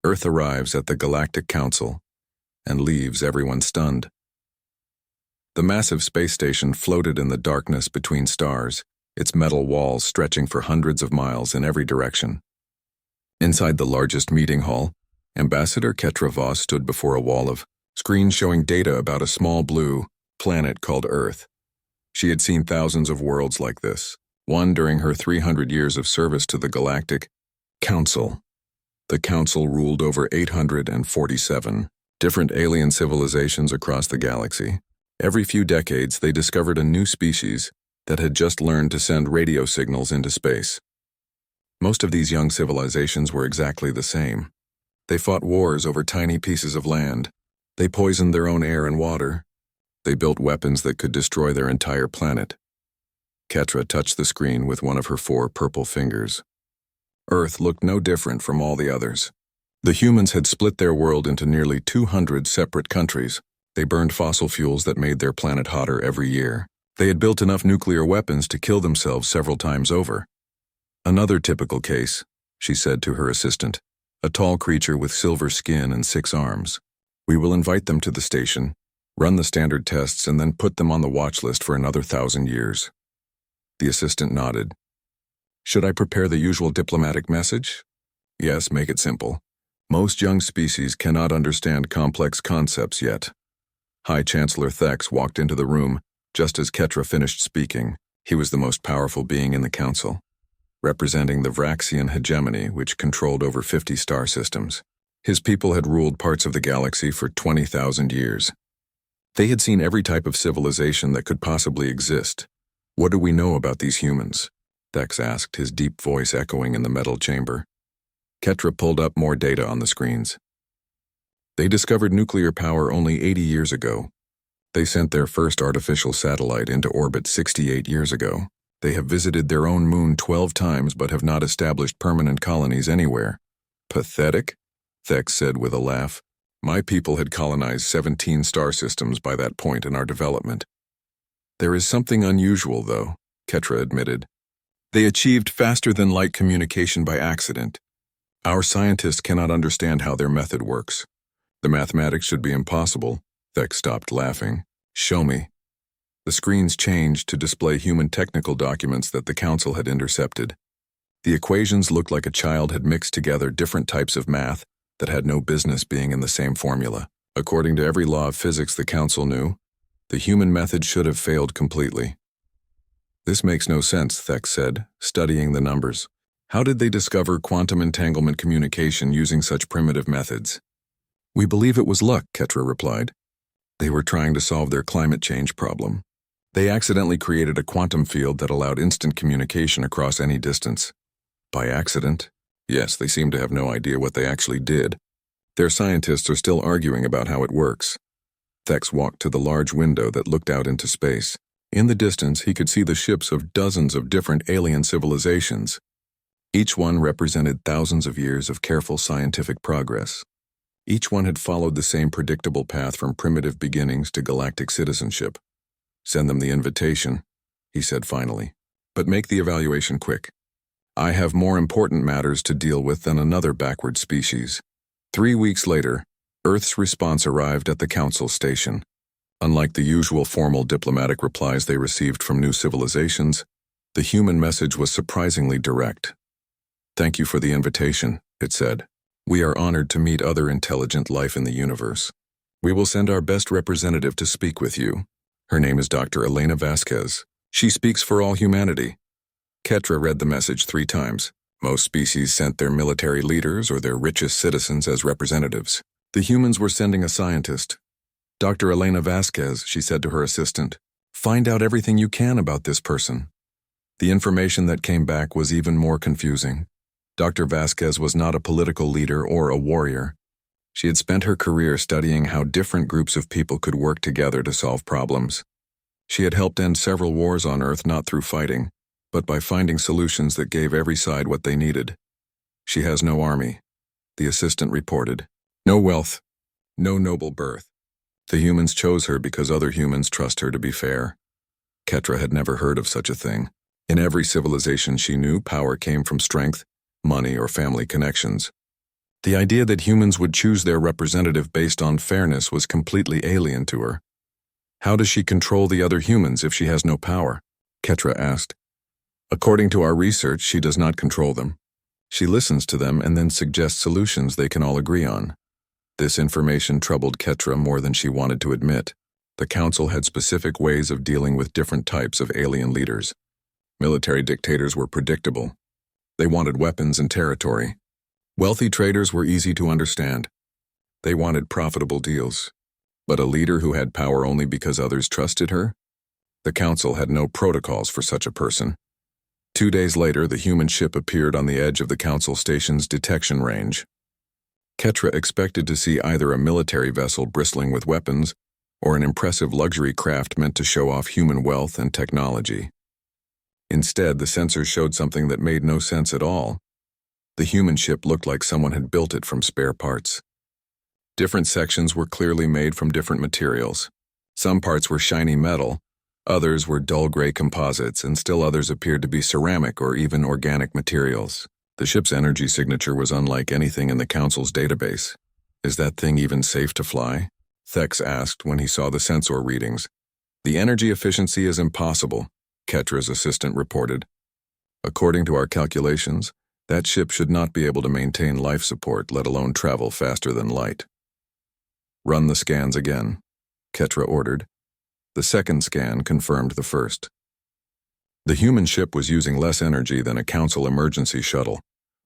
Earth arrives at the Galactic Council and leaves everyone stunned. The massive space station floated in the darkness between stars, its metal walls stretching for hundreds of miles in every direction. Inside the largest meeting hall, Ambassador Ketra Voss stood before a wall of screens showing data about a small blue planet called Earth. She had seen thousands of worlds like this, one during her 300 years of service to the Galactic Council. The Council ruled over 847 different alien civilizations across the galaxy. Every few decades, they discovered a new species that had just learned to send radio signals into space. Most of these young civilizations were exactly the same. They fought wars over tiny pieces of land. They poisoned their own air and water. They built weapons that could destroy their entire planet. Ketra touched the screen with one of her 4 purple fingers. Earth looked no different from all the others. The humans had split their world into nearly 200 separate countries. They burned fossil fuels that made their planet hotter every year. They had built enough nuclear weapons to kill themselves several times over. Another typical case, she said to her assistant, a tall creature with silver skin and 6 arms. We will invite them to the station, run the standard tests, and then put them on the watch list for another 1,000 years. The assistant nodded. Should I prepare the usual diplomatic message? Yes, make it simple. Most young species cannot understand complex concepts yet. High Chancellor Thex walked into the room just as Ketra finished speaking. He was the most powerful being in the council, representing the Vraxian hegemony, which controlled over 50 star systems. His people had ruled parts of the galaxy for 20,000 years. They had seen every type of civilization that could possibly exist. What do we know about these humans? Thex asked, his deep voice echoing in the metal chamber. Ketra pulled up more data on the screens. They discovered nuclear power only 80 years ago. They sent their first artificial satellite into orbit 68 years ago. They have visited their own moon 12 times but have not established permanent colonies anywhere. Pathetic? Thex said with a laugh. My people had colonized 17 star systems by that point in our development. There is something unusual, though, Ketra admitted. They achieved faster-than-light communication by accident. Our scientists cannot understand how their method works. The mathematics should be impossible. Thex stopped laughing. Show me. The screens changed to display human technical documents that the council had intercepted. The equations looked like a child had mixed together different types of math that had no business being in the same formula. According to every law of physics the council knew, the human method should have failed completely. This makes no sense, Thex said, studying the numbers. How did they discover quantum entanglement communication using such primitive methods? We believe it was luck, Ketra replied. They were trying to solve their climate change problem. They accidentally created a quantum field that allowed instant communication across any distance. By accident? Yes, they seem to have no idea what they actually did. Their scientists are still arguing about how it works. Thex walked to the large window that looked out into space. In the distance, he could see the ships of dozens of different alien civilizations. Each one represented thousands of years of careful scientific progress. Each one had followed the same predictable path from primitive beginnings to galactic citizenship. Send them the invitation, he said finally, but make the evaluation quick. I have more important matters to deal with than another backward species. 3 weeks later, Earth's response arrived at the council station. Unlike the usual formal diplomatic replies they received from new civilizations, the human message was surprisingly direct. Thank you for the invitation, it said. We are honored to meet other intelligent life in the universe. We will send our best representative to speak with you. Her name is Dr. Elena Vasquez. She speaks for all humanity. Ketra read the message 3 times. Most species sent their military leaders or their richest citizens as representatives. The humans were sending a scientist. Dr. Elena Vasquez, she said to her assistant, find out everything you can about this person. The information that came back was even more confusing. Dr. Vasquez was not a political leader or a warrior. She had spent her career studying how different groups of people could work together to solve problems. She had helped end several wars on Earth not through fighting, but by finding solutions that gave every side what they needed. She has no army, the assistant reported. No wealth, no noble birth. The humans chose her because other humans trust her to be fair. Ketra had never heard of such a thing. In every civilization she knew, power came from strength, money, or family connections. The idea that humans would choose their representative based on fairness was completely alien to her. How does she control the other humans if she has no power? Ketra asked. According to our research, she does not control them. She listens to them and then suggests solutions they can all agree on. This information troubled Ketra more than she wanted to admit. The council had specific ways of dealing with different types of alien leaders. Military dictators were predictable. They wanted weapons and territory. Wealthy traders were easy to understand. They wanted profitable deals. But a leader who had power only because others trusted her? The council had no protocols for such a person. 2 days later, the human ship appeared on the edge of the council station's detection range. Ketra expected to see either a military vessel bristling with weapons or an impressive luxury craft meant to show off human wealth and technology. Instead, the sensors showed something that made no sense at all. The human ship looked like someone had built it from spare parts. Different sections were clearly made from different materials. Some parts were shiny metal, others were dull gray composites, and still others appeared to be ceramic or even organic materials. The ship's energy signature was unlike anything in the Council's database. Is that thing even safe to fly? Thex asked when he saw the sensor readings. The energy efficiency is impossible, Ketra's assistant reported. According to our calculations, that ship should not be able to maintain life support, let alone travel faster than light. Run the scans again, Ketra ordered. The second scan confirmed the first. The human ship was using less energy than a Council emergency shuttle,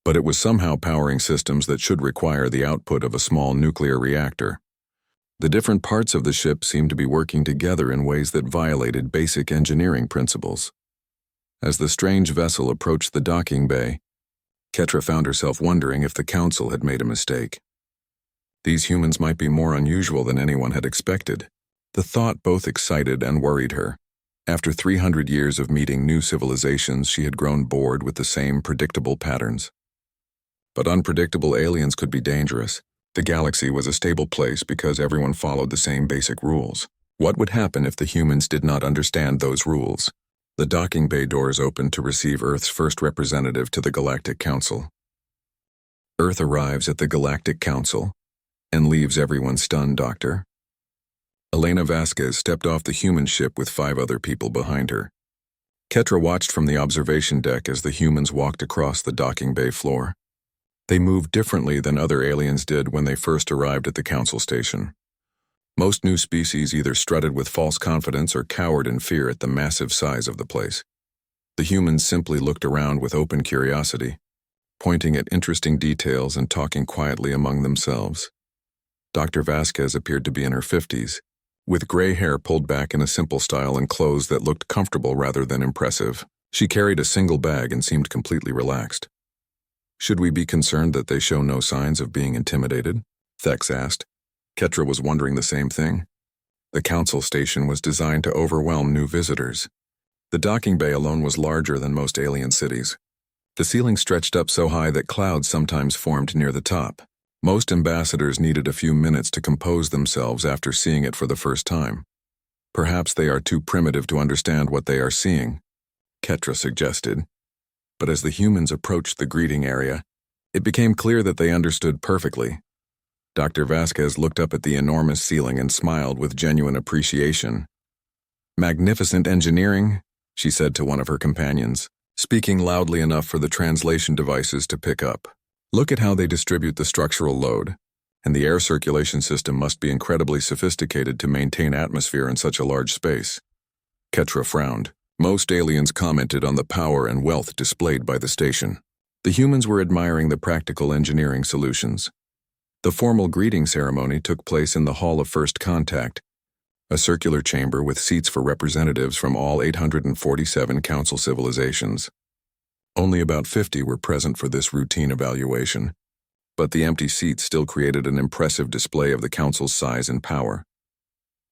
but it was somehow powering systems that should require the output of a small nuclear reactor. The different parts of the ship seemed to be working together in ways that violated basic engineering principles. As the strange vessel approached the docking bay, Ketra found herself wondering if the Council had made a mistake. These humans might be more unusual than anyone had expected. The thought both excited and worried her. After 300 years of meeting new civilizations, she had grown bored with the same predictable patterns. But unpredictable aliens could be dangerous. The galaxy was a stable place because everyone followed the same basic rules. What would happen if the humans did not understand those rules? The docking bay doors opened to receive Earth's first representative to the Galactic Council. Earth arrives at the Galactic Council and leaves everyone stunned, Doctor. Elena Vasquez stepped off the human ship with 5 other people behind her. Ketra watched from the observation deck as the humans walked across the docking bay floor. They moved differently than other aliens did when they first arrived at the Council station. Most new species either strutted with false confidence or cowered in fear at the massive size of the place. The humans simply looked around with open curiosity, pointing at interesting details and talking quietly among themselves. Dr. Vasquez appeared to be in her 50s, with gray hair pulled back in a simple style and clothes that looked comfortable rather than impressive. She carried a single bag and seemed completely relaxed. Should we be concerned that they show no signs of being intimidated? Thex asked. Ketra was wondering the same thing. The Council station was designed to overwhelm new visitors. The docking bay alone was larger than most alien cities. The ceiling stretched up so high that clouds sometimes formed near the top. Most ambassadors needed a few minutes to compose themselves after seeing it for the first time. Perhaps they are too primitive to understand what they are seeing, Ketra suggested. But as the humans approached the greeting area, it became clear that they understood perfectly. Dr. Vasquez looked up at the enormous ceiling and smiled with genuine appreciation. "Magnificent engineering," she said to one of her companions, speaking loudly enough for the translation devices to pick up. "Look at how they distribute the structural load, and the air circulation system must be incredibly sophisticated to maintain atmosphere in such a large space." Ketra frowned. Most aliens commented on the power and wealth displayed by the station. The humans were admiring the practical engineering solutions. The formal greeting ceremony took place in the Hall of First Contact, a circular chamber with seats for representatives from all 847 Council civilizations. Only about 50 were present for this routine evaluation, but the empty seats still created an impressive display of the Council's size and power.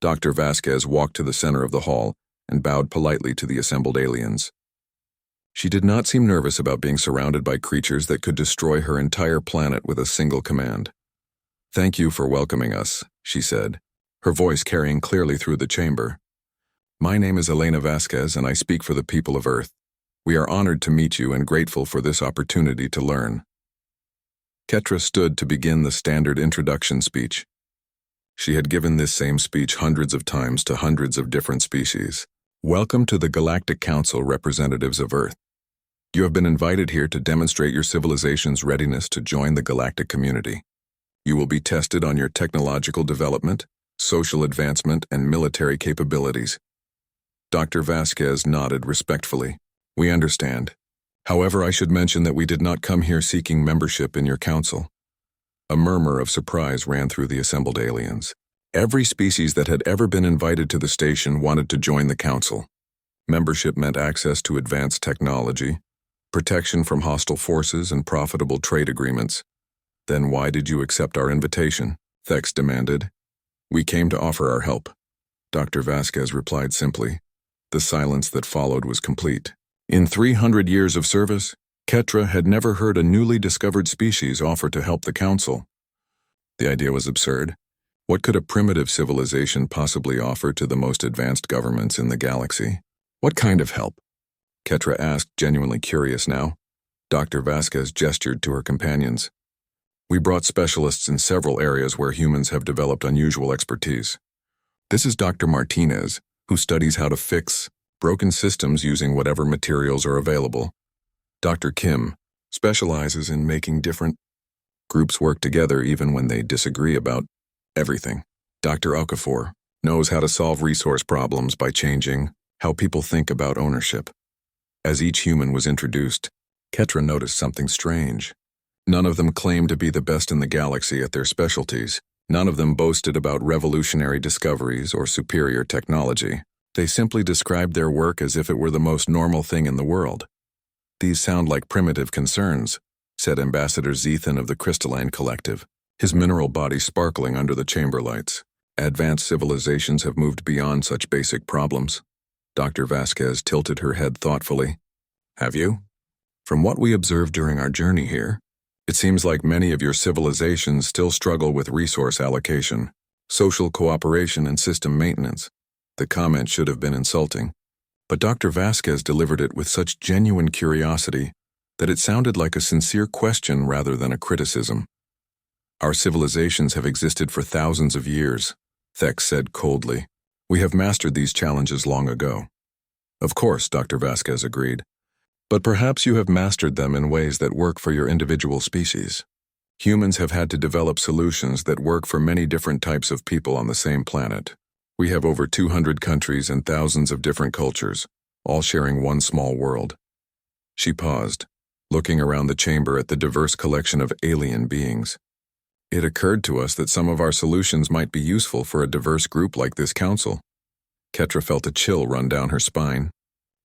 Dr. Vasquez walked to the center of the hall and bowed politely to the assembled aliens. She did not seem nervous about being surrounded by creatures that could destroy her entire planet with a single command. "Thank you for welcoming us," she said, her voice carrying clearly through the chamber. "My name is Elena Vasquez, and I speak for the people of Earth. We are honored to meet you and grateful for this opportunity to learn." Ketra stood to begin the standard introduction speech. She had given this same speech hundreds of times to hundreds of different species. Welcome to the Galactic Council, representatives of Earth. You have been invited here to demonstrate your civilization's readiness to join the galactic community. You will be tested on your technological development, social advancement, and military capabilities. Dr. Vasquez nodded respectfully. We understand. However, I should mention that we did not come here seeking membership in your council. A murmur of surprise ran through the assembled aliens. Every species that had ever been invited to the station wanted to join the council. Membership meant access to advanced technology, protection from hostile forces, and profitable trade agreements. Then why did you accept our invitation? Thex demanded. We came to offer our help. Dr. Vasquez replied simply. The silence that followed was complete. In 300 years of service, Ketra had never heard a newly discovered species offer to help the council. The idea was absurd. What could a primitive civilization possibly offer to the most advanced governments in the galaxy? What kind of help? Ketra asked, genuinely curious now. Dr. Vasquez gestured to her companions. We brought specialists in several areas where humans have developed unusual expertise. This is Dr. Martinez, who studies how to fix broken systems using whatever materials are available. Dr. Kim specializes in making different groups work together even when they disagree about everything. Dr. Okafor knows how to solve resource problems by changing how people think about ownership. As each human was introduced, Ketra noticed something strange. None of them claimed to be the best in the galaxy at their specialties. None of them boasted about revolutionary discoveries or superior technology. They simply described their work as if it were the most normal thing in the world. These sound like primitive concerns, said Ambassador Zethan of the Crystalline Collective, his mineral body sparkling under the chamber lights. Advanced civilizations have moved beyond such basic problems. Dr. Vasquez tilted her head thoughtfully. Have you? From what we observed during our journey here, it seems like many of your civilizations still struggle with resource allocation, social cooperation, and system maintenance. The comment should have been insulting, but Dr. Vasquez delivered it with such genuine curiosity that it sounded like a sincere question rather than a criticism. Our civilizations have existed for thousands of years, Thex said coldly. We have mastered these challenges long ago. Of course, Dr. Vasquez agreed. But perhaps you have mastered them in ways that work for your individual species. Humans have had to develop solutions that work for many different types of people on the same planet. We have over 200 countries and thousands of different cultures, all sharing one small world. She paused, looking around the chamber at the diverse collection of alien beings. It occurred to us that some of our solutions might be useful for a diverse group like this council. Ketra felt a chill run down her spine.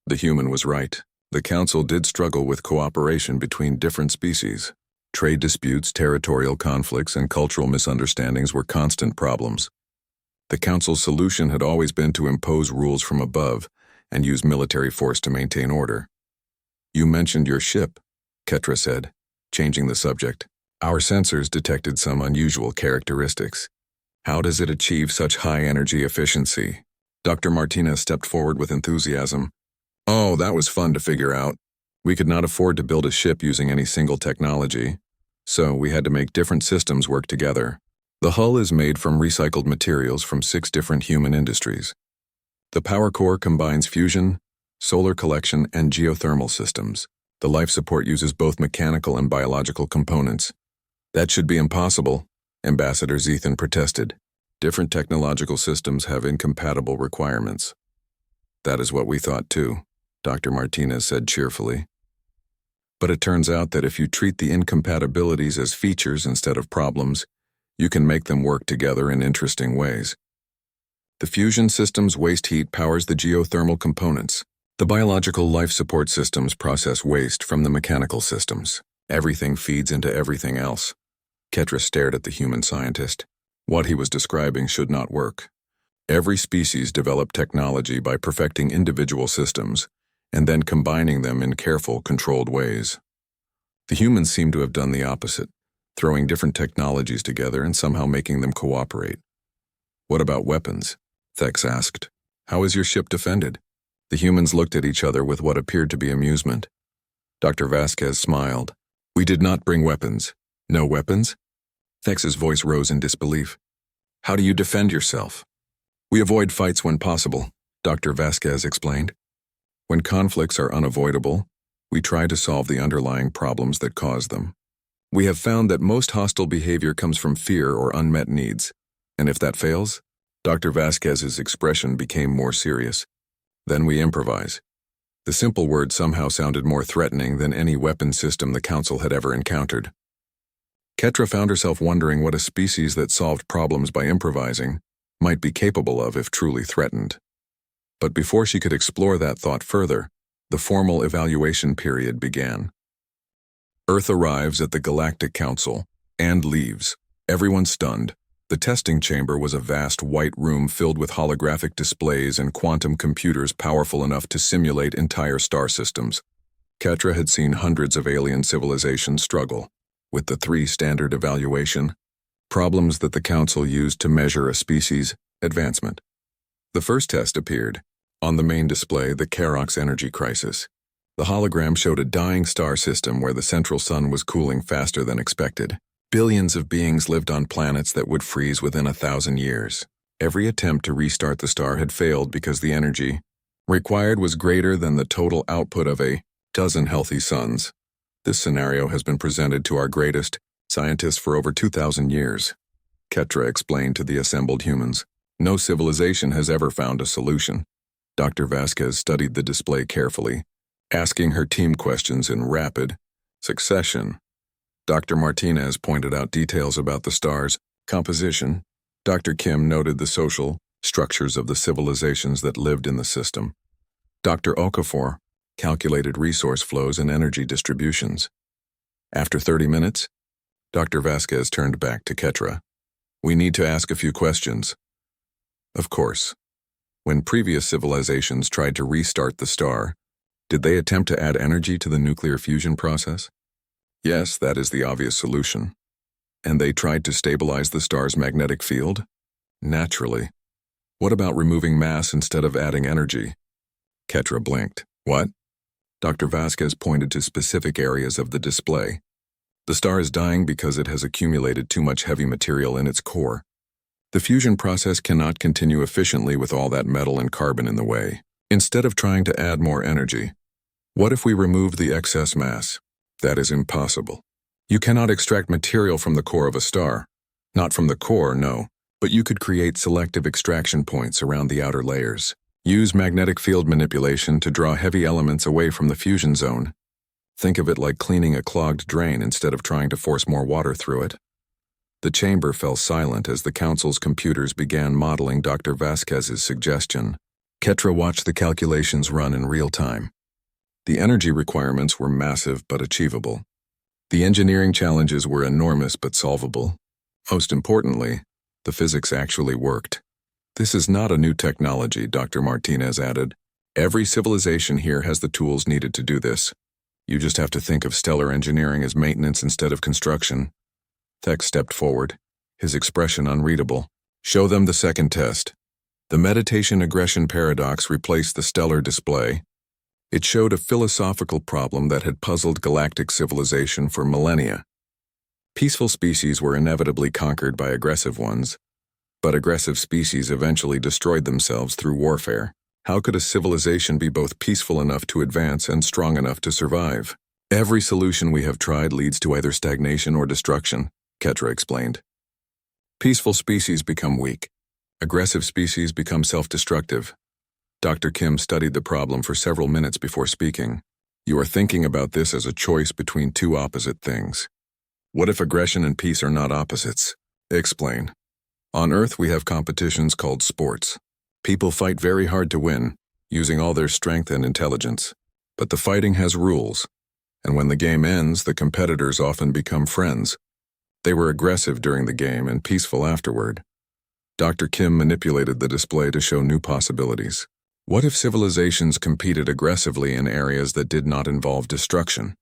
The human was right. The council did struggle with cooperation between different species. Trade disputes, territorial conflicts, and cultural misunderstandings were constant problems. The council's solution had always been to impose rules from above and use military force to maintain order. You mentioned your ship, Ketra said, changing the subject. Our sensors detected some unusual characteristics. How does it achieve such high energy efficiency? Dr. Martinez stepped forward with enthusiasm. Oh, that was fun to figure out. We could not afford to build a ship using any single technology, so we had to make different systems work together. The hull is made from recycled materials from 6 different human industries. The power core combines fusion, solar collection, and geothermal systems. The life support uses both mechanical and biological components. That should be impossible, Ambassador Zethan protested. Different technological systems have incompatible requirements. That is what we thought too, Dr. Martinez said cheerfully. But it turns out that if you treat the incompatibilities as features instead of problems, you can make them work together in interesting ways. The fusion system's waste heat powers the geothermal components. The biological life support systems process waste from the mechanical systems. Everything feeds into everything else. Ketra stared at the human scientist. What he was describing should not work. Every species developed technology by perfecting individual systems and then combining them in careful, controlled ways. The humans seem to have done the opposite, throwing different technologies together and somehow making them cooperate. What about weapons? Thex asked. How is your ship defended? The humans looked at each other with what appeared to be amusement. Dr. Vasquez smiled. We did not bring weapons. No weapons? Thex's voice rose in disbelief. How do you defend yourself? We avoid fights when possible, Dr. Vasquez explained. When conflicts are unavoidable, we try to solve the underlying problems that cause them. We have found that most hostile behavior comes from fear or unmet needs. And if that fails, Dr. Vasquez's expression became more serious. Then we improvise. The simple word somehow sounded more threatening than any weapon system the Council had ever encountered. Ketra found herself wondering what a species that solved problems by improvising might be capable of if truly threatened. But before she could explore that thought further, the formal evaluation period began. Earth arrives at the Galactic Council and leaves, everyone stunned. The testing chamber was a vast white room filled with holographic displays and quantum computers powerful enough to simulate entire star systems. Ketra had seen hundreds of alien civilizations struggle with the 3 standard evaluation problems that the Council used to measure a species' advancement. The first test appeared. On the main display, the Kerox energy crisis. The hologram showed a dying star system where the central sun was cooling faster than expected. Billions of beings lived on planets that would freeze within 1,000 years. Every attempt to restart the star had failed because the energy required was greater than the total output of a dozen healthy suns. This scenario has been presented to our greatest scientists for over 2,000 years. Ketra explained to the assembled humans. No civilization has ever found a solution. Dr. Vasquez studied the display carefully, asking her team questions in rapid succession. Dr. Martinez pointed out details about the star's composition. Dr. Kim noted the social structures of the civilizations that lived in the system. Dr. Okafor calculated resource flows and energy distributions. After 30 minutes, Dr. Vasquez turned back to Ketra. We need to ask a few questions. Of course. When previous civilizations tried to restart the star, did they attempt to add energy to the nuclear fusion process? Yes, that is the obvious solution. And they tried to stabilize the star's magnetic field? Naturally. What about removing mass instead of adding energy? Ketra blinked. What? Dr. Vasquez pointed to specific areas of the display. The star is dying because it has accumulated too much heavy material in its core. The fusion process cannot continue efficiently with all that metal and carbon in the way. Instead of trying to add more energy, what if we remove the excess mass? That is impossible. You cannot extract material from the core of a star. Not from the core, no, but you could create selective extraction points around the outer layers. Use magnetic field manipulation to draw heavy elements away from the fusion zone. Think of it like cleaning a clogged drain instead of trying to force more water through it. The chamber fell silent as the Council's computers began modeling Dr. Vasquez's suggestion. Ketra watched the calculations run in real time. The energy requirements were massive but achievable. The engineering challenges were enormous but solvable. Most importantly, the physics actually worked. This is not a new technology, Dr. Martinez added. Every civilization here has the tools needed to do this. You just have to think of stellar engineering as maintenance instead of construction. Thex stepped forward, his expression unreadable. Show them the second test. The meditation aggression paradox replaced the stellar display. It showed a philosophical problem that had puzzled galactic civilization for millennia. Peaceful species were inevitably conquered by aggressive ones, but aggressive species eventually destroyed themselves through warfare. How could a civilization be both peaceful enough to advance and strong enough to survive? Every solution we have tried leads to either stagnation or destruction, Ketra explained. Peaceful species become weak. Aggressive species become self-destructive. Dr. Kim studied the problem for several minutes before speaking. You are thinking about this as a choice between two opposite things. What if aggression and peace are not opposites? Explain. On Earth, we have competitions called sports. People fight very hard to win, using all their strength and intelligence. But the fighting has rules, and when the game ends, the competitors often become friends. They were aggressive during the game and peaceful afterward. Dr. Kim manipulated the display to show new possibilities. What if civilizations competed aggressively in areas that did not involve destruction?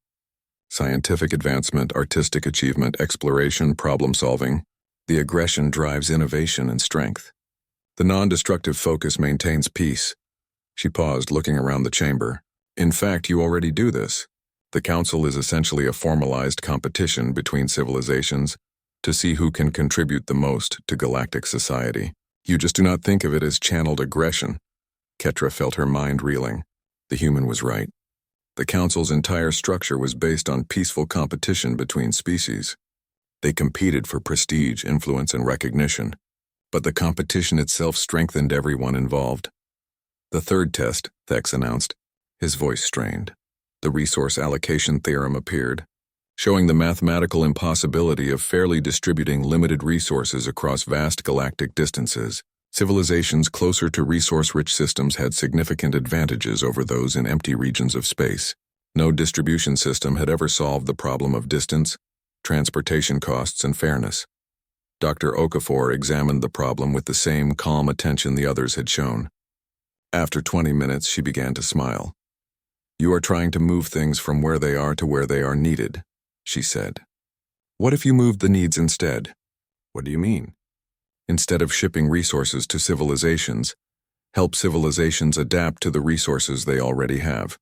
Scientific advancement, artistic achievement, exploration, problem-solving. The aggression drives innovation and strength. The non-destructive focus maintains peace. She paused, looking around the chamber. In fact, you already do this. The Council is essentially a formalized competition between civilizations to see who can contribute the most to galactic society. You just do not think of it as channeled aggression. Ketra felt her mind reeling. The human was right. The Council's entire structure was based on peaceful competition between species. They competed for prestige, influence, and recognition. But the competition itself strengthened everyone involved. The third test, Thex announced. His voice strained. The resource allocation theorem appeared, showing the mathematical impossibility of fairly distributing limited resources across vast galactic distances. Civilizations closer to resource-rich systems had significant advantages over those in empty regions of space. No distribution system had ever solved the problem of distance, transportation costs, and fairness. Dr. Okafor examined the problem with the same calm attention the others had shown. After 20 minutes, she began to smile. "You are trying to move things from where they are to where they are needed," she said. "What if you moved the needs instead?" "What do you mean?" "Instead of shipping resources to civilizations, help civilizations adapt to the resources they already have.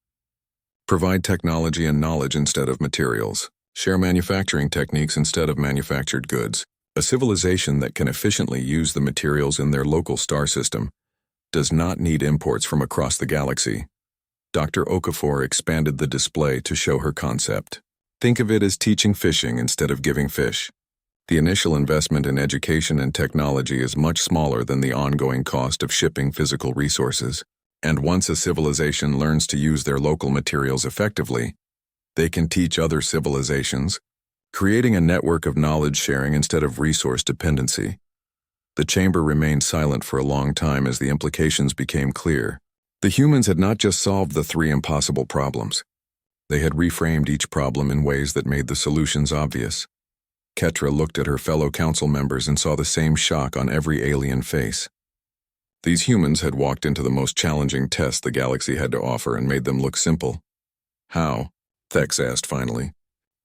Provide technology and knowledge instead of materials. Share manufacturing techniques instead of manufactured goods. A civilization that can efficiently use the materials in their local star system does not need imports from across the galaxy." Dr. Okafor expanded the display to show her concept. "Think of it as teaching fishing instead of giving fish. The initial investment in education and technology is much smaller than the ongoing cost of shipping physical resources. And once a civilization learns to use their local materials effectively, they can teach other civilizations, creating a network of knowledge sharing instead of resource dependency." The chamber remained silent for a long time as the implications became clear. The humans had not just solved the three impossible problems. They had reframed each problem in ways that made the solutions obvious. Ketra looked at her fellow council members and saw the same shock on every alien face. These humans had walked into the most challenging test the galaxy had to offer and made them look simple. "How?" Thex asked finally.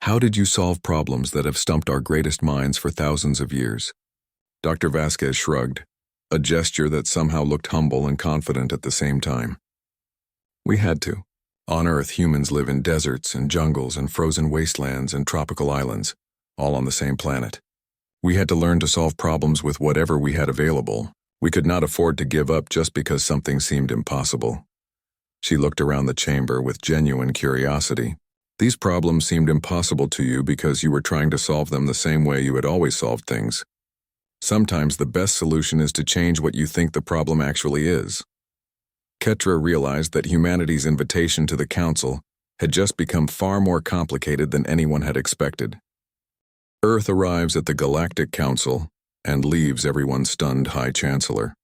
"How did you solve problems that have stumped our greatest minds for thousands of years?" Dr. Vasquez shrugged, a gesture that somehow looked humble and confident at the same time. "We had to. On Earth, humans live in deserts and jungles and frozen wastelands and tropical islands, all on the same planet. We had to learn to solve problems with whatever we had available. We could not afford to give up just because something seemed impossible." She looked around the chamber with genuine curiosity. "These problems seemed impossible to you because you were trying to solve them the same way you had always solved things. Sometimes the best solution is to change what you think the problem actually is." Ketra realized that humanity's invitation to the Council had just become far more complicated than anyone had expected. Earth arrives at the Galactic Council and leaves everyone stunned High Chancellor.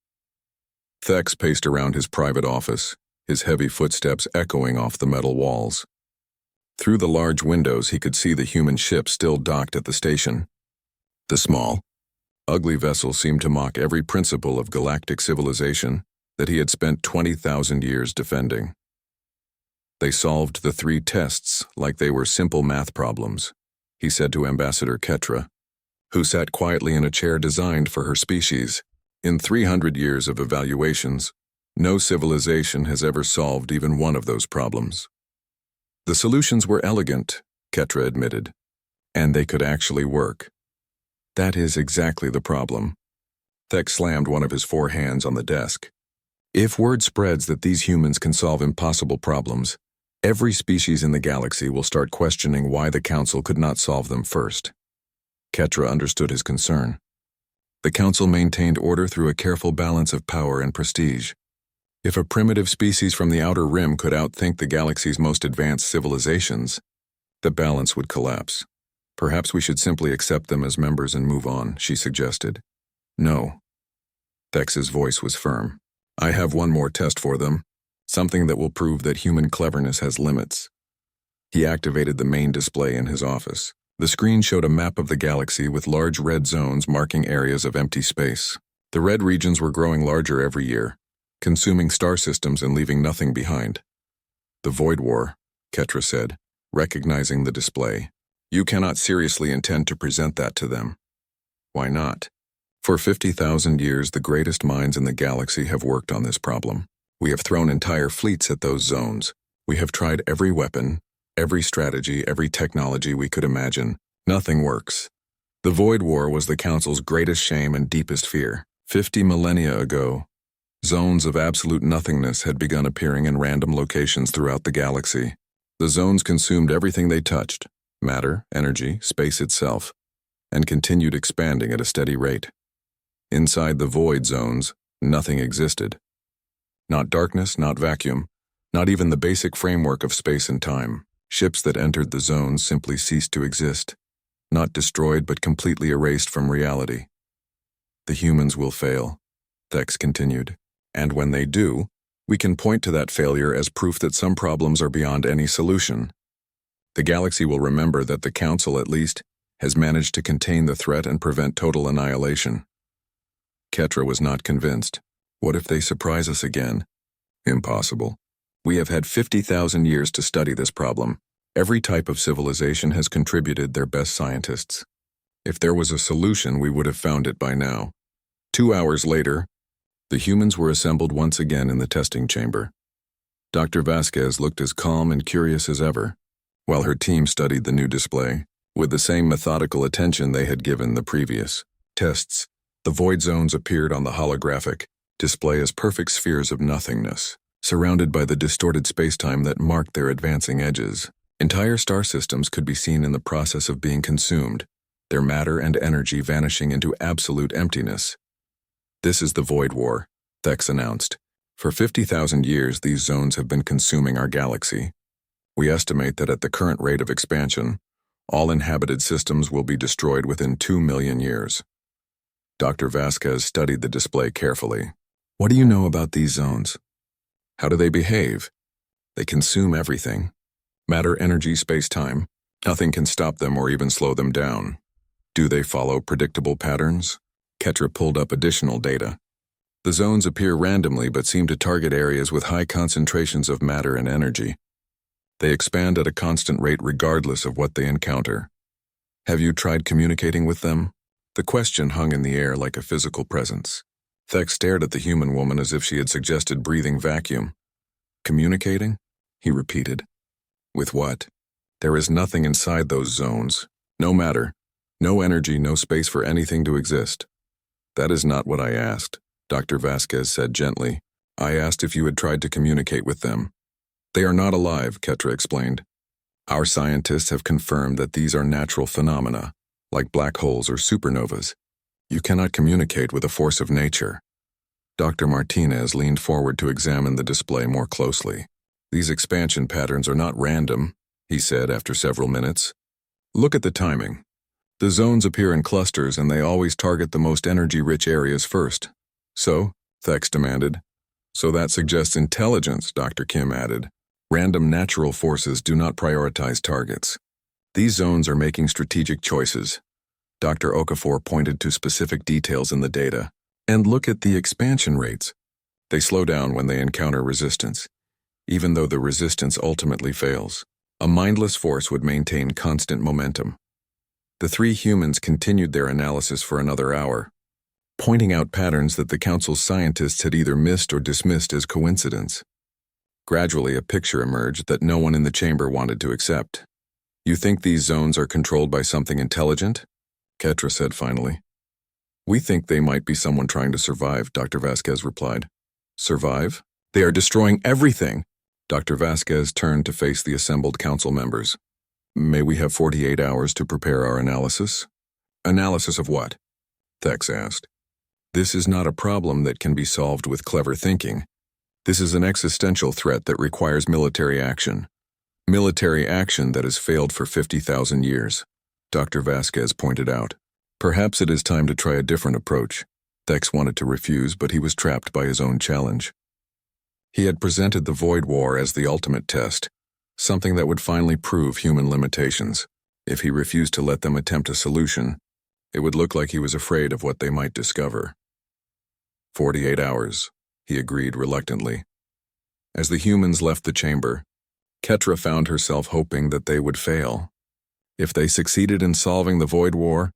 Thex paced around his private office, his heavy footsteps echoing off the metal walls. Through the large windows he could see the human ship still docked at the station. The small, ugly vessel seemed to mock every principle of galactic civilization that he had spent 20,000 years defending. "They solved the three tests like they were simple math problems," he said to Ambassador Ketra, who sat quietly in a chair designed for her species. "In 300 years of evaluations, no civilization has ever solved even one of those problems." "The solutions were elegant," Ketra admitted, "and they could actually work." "That is exactly the problem." Thex slammed one of his 4 hands on the desk. "If word spreads that these humans can solve impossible problems, every species in the galaxy will start questioning why the Council could not solve them first." Ketra understood his concern. The Council maintained order through a careful balance of power and prestige. If a primitive species from the Outer Rim could outthink the galaxy's most advanced civilizations, the balance would collapse. "Perhaps we should simply accept them as members and move on," she suggested. "No." Thex's voice was firm. "I have one more test for them, something that will prove that human cleverness has limits." He activated the main display in his office. The screen showed a map of the galaxy with large red zones marking areas of empty space. The red regions were growing larger every year, consuming star systems and leaving nothing behind. "The Void War," Ketra said, recognizing the display. "You cannot seriously intend to present that to them." "Why not?" "For 50,000 years, the greatest minds in the galaxy have worked on this problem. We have thrown entire fleets at those zones. We have tried every weapon, Every strategy, every technology we could imagine. Nothing works. The Void War was the Council's greatest shame and deepest fear. 50 millennia ago, zones of absolute nothingness had begun appearing in random locations throughout the galaxy. The zones consumed everything they touched, matter, energy, space itself, and continued expanding at a steady rate. Inside the void zones, nothing existed. Not darkness, not vacuum, not even the basic framework of space and time. Ships that entered the zones simply ceased to exist, not destroyed but completely erased from reality. The humans will fail, Thex continued, and when they do, we can point to that failure as proof that some problems are beyond any solution. The galaxy will remember that the Council, at least, has managed to contain the threat and prevent total annihilation. Ketra was not convinced. What if they surprise us again? Impossible. We have had 50,000 years to study this problem. Every type of civilization has contributed their best scientists. If there was a solution, we would have found it by now. 2 hours later, the humans were assembled once again in the testing chamber. Dr. Vasquez looked as calm and curious as ever, while her team studied the new display, with the same methodical attention they had given the previous tests. The void zones appeared on the holographic display as perfect spheres of nothingness, surrounded by the distorted spacetime that marked their advancing edges. Entire star systems could be seen in the process of being consumed, their matter and energy vanishing into absolute emptiness. This is the Void War, Thex announced. For 50,000 years, these zones have been consuming our galaxy. We estimate that at the current rate of expansion, all inhabited systems will be destroyed within 2 million years. Dr. Vasquez studied the display carefully. What do you know about these zones? How do they behave? They consume everything. Matter, energy, space-time. Nothing can stop them or even slow them down. Do they follow predictable patterns? Ketra pulled up additional data. The zones appear randomly but seem to target areas with high concentrations of matter and energy. They expand at a constant rate regardless of what they encounter. Have you tried communicating with them? The question hung in the air like a physical presence. Thex stared at the human woman as if she had suggested breathing vacuum. Communicating? He repeated. With what? There is nothing inside those zones. No matter, no energy, no space for anything to exist. That is not what I asked, Dr. Vasquez said gently. I asked if you had tried to communicate with them. They are not alive, Ketra explained. Our scientists have confirmed that these are natural phenomena, like black holes or supernovas. You cannot communicate with a force of nature. Dr. Martinez leaned forward to examine the display more closely. These expansion patterns are not random, he said after several minutes. Look at the timing. The zones appear in clusters and they always target the most energy-rich areas first. So, Thex demanded. So that suggests intelligence, Dr. Kim added. Random natural forces do not prioritize targets. These zones are making strategic choices. Dr. Okafor pointed to specific details in the data. And look at the expansion rates. They slow down when they encounter resistance. Even though the resistance ultimately fails, a mindless force would maintain constant momentum. The three humans continued their analysis for another hour, pointing out patterns that the Council's scientists had either missed or dismissed as coincidence. Gradually, a picture emerged that no one in the chamber wanted to accept. You think these zones are controlled by something intelligent? Ketra said finally. We think they might be someone trying to survive, Dr. Vasquez replied. Survive? They are destroying everything. Dr. Vasquez turned to face the assembled council members. May we have 48 hours to prepare our analysis? Analysis of what? Thex asked. This is not a problem that can be solved with clever thinking. This is an existential threat that requires military action. Military action that has failed for 50,000 years, Dr. Vasquez pointed out. Perhaps it is time to try a different approach. Thex wanted to refuse, but he was trapped by his own challenge. He had presented the Void War as the ultimate test, something that would finally prove human limitations. If he refused to let them attempt a solution, it would look like he was afraid of what they might discover. 48 hours, he agreed reluctantly. As the humans left the chamber, Ketra found herself hoping that they would fail. If they succeeded in solving the Void War,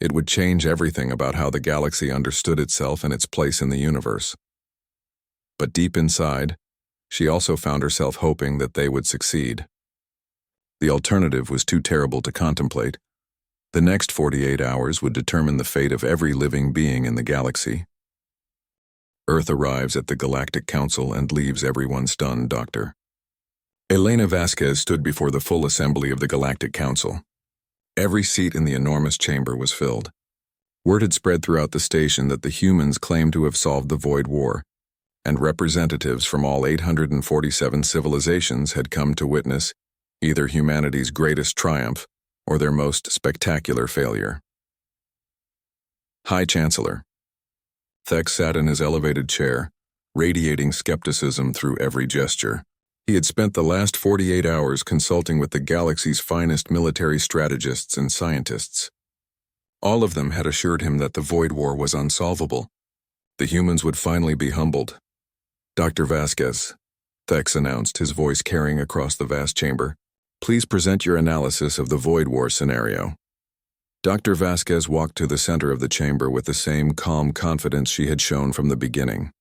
it would change everything about how the galaxy understood itself and its place in the universe. But deep inside, she also found herself hoping that they would succeed. The alternative was too terrible to contemplate. The next 48 hours would determine the fate of every living being in the galaxy. Earth arrives at the Galactic Council and leaves everyone stunned, Doctor. Elena Vasquez stood before the full assembly of the Galactic Council. Every seat in the enormous chamber was filled. Word had spread throughout the station that the humans claimed to have solved the Void War, and representatives from all 847 civilizations had come to witness either humanity's greatest triumph or their most spectacular failure. High Chancellor. Thex sat in his elevated chair, radiating skepticism through every gesture. He had spent the last 48 hours consulting with the galaxy's finest military strategists and scientists. All of them had assured him that the Void War was unsolvable. The humans would finally be humbled. Dr. Vasquez, Thex announced, his voice carrying across the vast chamber. Please present your analysis of the Void War scenario. Dr. Vasquez walked to the center of the chamber with the same calm confidence she had shown from the beginning.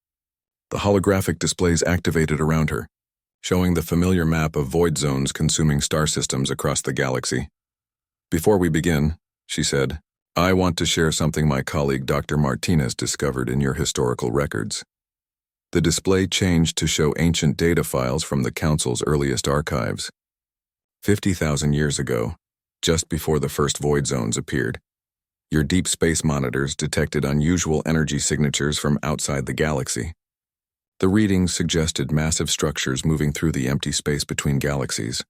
The holographic displays activated around her, showing the familiar map of void zones consuming star systems across the galaxy. Before we begin, she said, I want to share something my colleague Dr. Martinez discovered in your historical records. The display changed to show ancient data files from the Council's earliest archives. 50,000 years ago, just before the first void zones appeared, your deep space monitors detected unusual energy signatures from outside the galaxy. The readings suggested massive structures moving through the empty space between galaxies.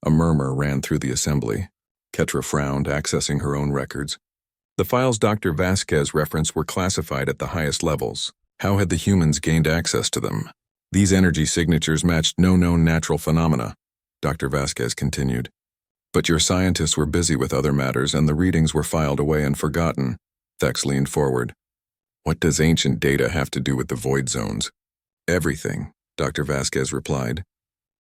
A murmur ran through the assembly. Ketra frowned, accessing her own records. The files Dr. Vasquez referenced were classified at the highest levels. How had the humans gained access to them? These energy signatures matched no known natural phenomena, Dr. Vasquez continued. But your scientists were busy with other matters and the readings were filed away and forgotten. Thex leaned forward. What does ancient data have to do with the void zones? Everything, Dr. Vasquez replied.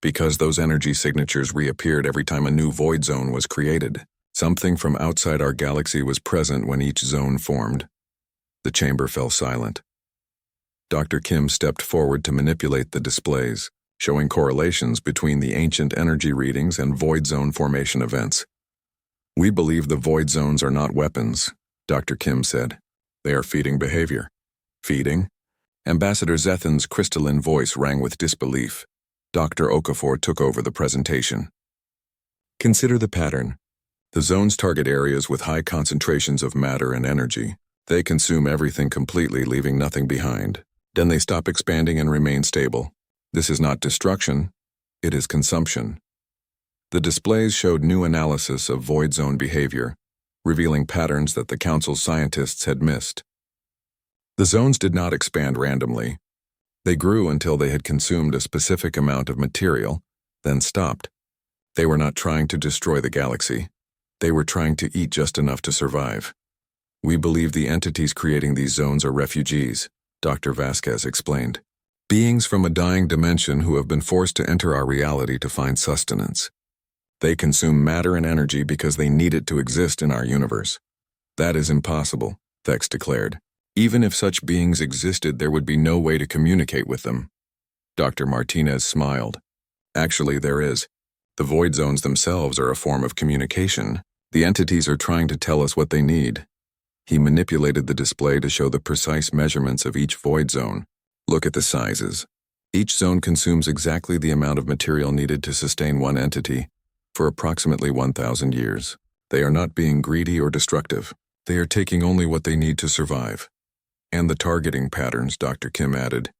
Because those energy signatures reappeared every time a new void zone was created. Something from outside our galaxy was present when each zone formed. The chamber fell silent. Dr. Kim stepped forward to manipulate the displays, showing correlations between the ancient energy readings and void zone formation events. We believe the void zones are not weapons, Dr. Kim said. They are feeding behavior. Feeding? Ambassador Zethan's crystalline voice rang with disbelief. Dr. Okafor took over the presentation. Consider the pattern. The zones target areas with high concentrations of matter and energy. They consume everything completely, leaving nothing behind. Then they stop expanding and remain stable. This is not destruction, it is consumption. The displays showed new analysis of void zone behavior, revealing patterns that the Council's scientists had missed. The zones did not expand randomly. They grew until they had consumed a specific amount of material, then stopped. They were not trying to destroy the galaxy. They were trying to eat just enough to survive. We believe the entities creating these zones are refugees, Dr. Vasquez explained. Beings from a dying dimension who have been forced to enter our reality to find sustenance. They consume matter and energy because they need it to exist in our universe. That is impossible, Thex declared. Even if such beings existed, there would be no way to communicate with them. Dr. Martinez smiled. Actually, there is. The void zones themselves are a form of communication. The entities are trying to tell us what they need. He manipulated the display to show the precise measurements of each void zone. Look at the sizes. Each zone consumes exactly the amount of material needed to sustain one entity for approximately 1,000 years. They are not being greedy or destructive. They are taking only what they need to survive. And the targeting patterns, Dr. Kim added,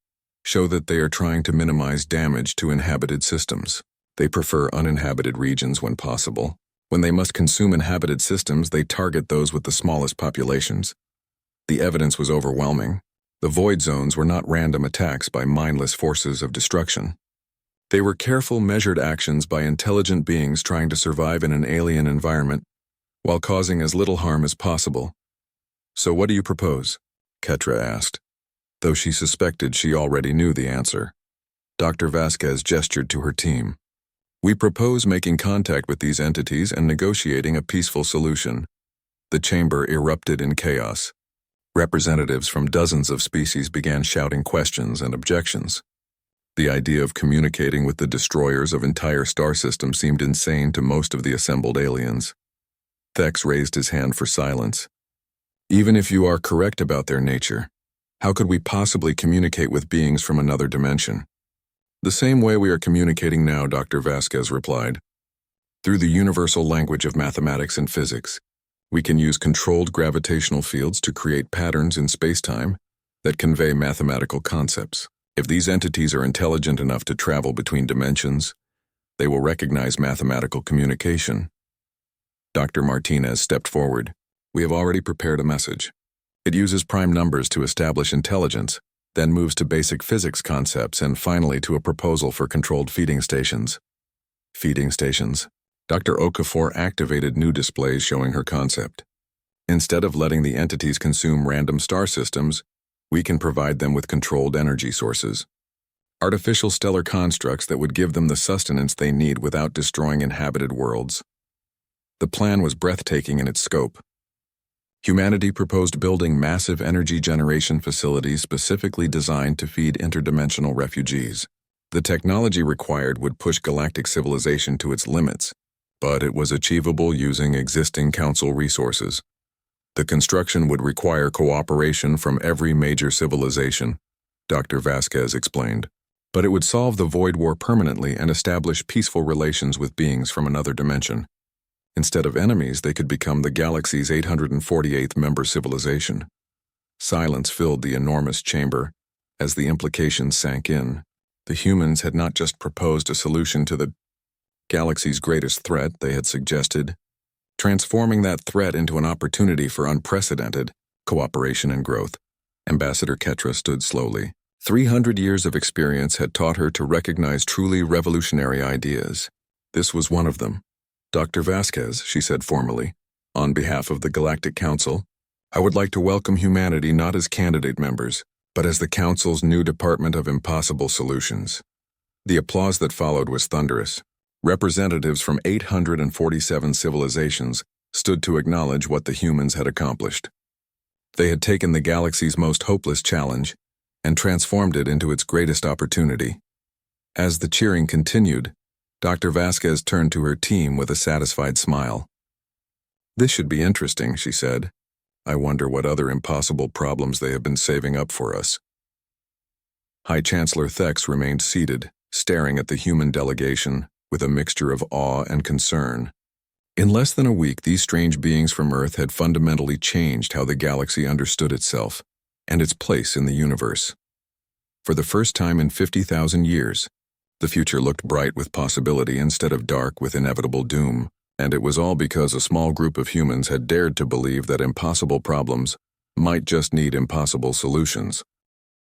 show that they are trying to minimize damage to inhabited systems. They prefer uninhabited regions when possible. When they must consume inhabited systems, they target those with the smallest populations. The evidence was overwhelming. The void zones were not random attacks by mindless forces of destruction. They were careful, measured actions by intelligent beings trying to survive in an alien environment while causing as little harm as possible. So what do you propose? Ketra asked, though she suspected she already knew the answer. Dr. Vasquez gestured to her team. We propose making contact with these entities and negotiating a peaceful solution. The chamber erupted in chaos. Representatives from dozens of species began shouting questions and objections. The idea of communicating with the destroyers of entire star systems seemed insane to most of the assembled aliens. Thex raised his hand for silence. Even if you are correct about their nature, how could we possibly communicate with beings from another dimension? The same way we are communicating now, Dr. Vasquez replied. Through the universal language of mathematics and physics, we can use controlled gravitational fields to create patterns in spacetime that convey mathematical concepts. If these entities are intelligent enough to travel between dimensions, they will recognize mathematical communication. Dr. Martinez stepped forward. We have already prepared a message. It uses prime numbers to establish intelligence, then moves to basic physics concepts and finally to a proposal for controlled feeding stations. Feeding stations. Dr. Okafor activated new displays showing her concept. Instead of letting the entities consume random star systems, we can provide them with controlled energy sources. Artificial stellar constructs that would give them the sustenance they need without destroying inhabited worlds. The plan was breathtaking in its scope. Humanity proposed building massive energy generation facilities specifically designed to feed interdimensional refugees. The technology required would push galactic civilization to its limits, but it was achievable using existing council resources. The construction would require cooperation from every major civilization, Dr. Vasquez explained, but it would solve the Void War permanently and establish peaceful relations with beings from another dimension. Instead of enemies, they could become the galaxy's 848th member civilization. Silence filled the enormous chamber as the implications sank in. The humans had not just proposed a solution to the galaxy's greatest threat, they had suggested transforming that threat into an opportunity for unprecedented cooperation and growth. Ambassador Ketra stood slowly. 300 years of experience had taught her to recognize truly revolutionary ideas. This was one of them. Dr. Vasquez, she said formally, on behalf of the Galactic Council, I would like to welcome humanity not as candidate members, but as the Council's new Department of Impossible Solutions. The applause that followed was thunderous. Representatives from 847 civilizations stood to acknowledge what the humans had accomplished. They had taken the galaxy's most hopeless challenge and transformed it into its greatest opportunity. As the cheering continued, Dr. Vasquez turned to her team with a satisfied smile. This should be interesting, she said. I wonder what other impossible problems they have been saving up for us. High Chancellor Thex remained seated, staring at the human delegation with a mixture of awe and concern. In less than a week, these strange beings from Earth had fundamentally changed how the galaxy understood itself and its place in the universe. For the first time in 50,000 years, the future looked bright with possibility instead of dark with inevitable doom, and it was all because a small group of humans had dared to believe that impossible problems might just need impossible solutions.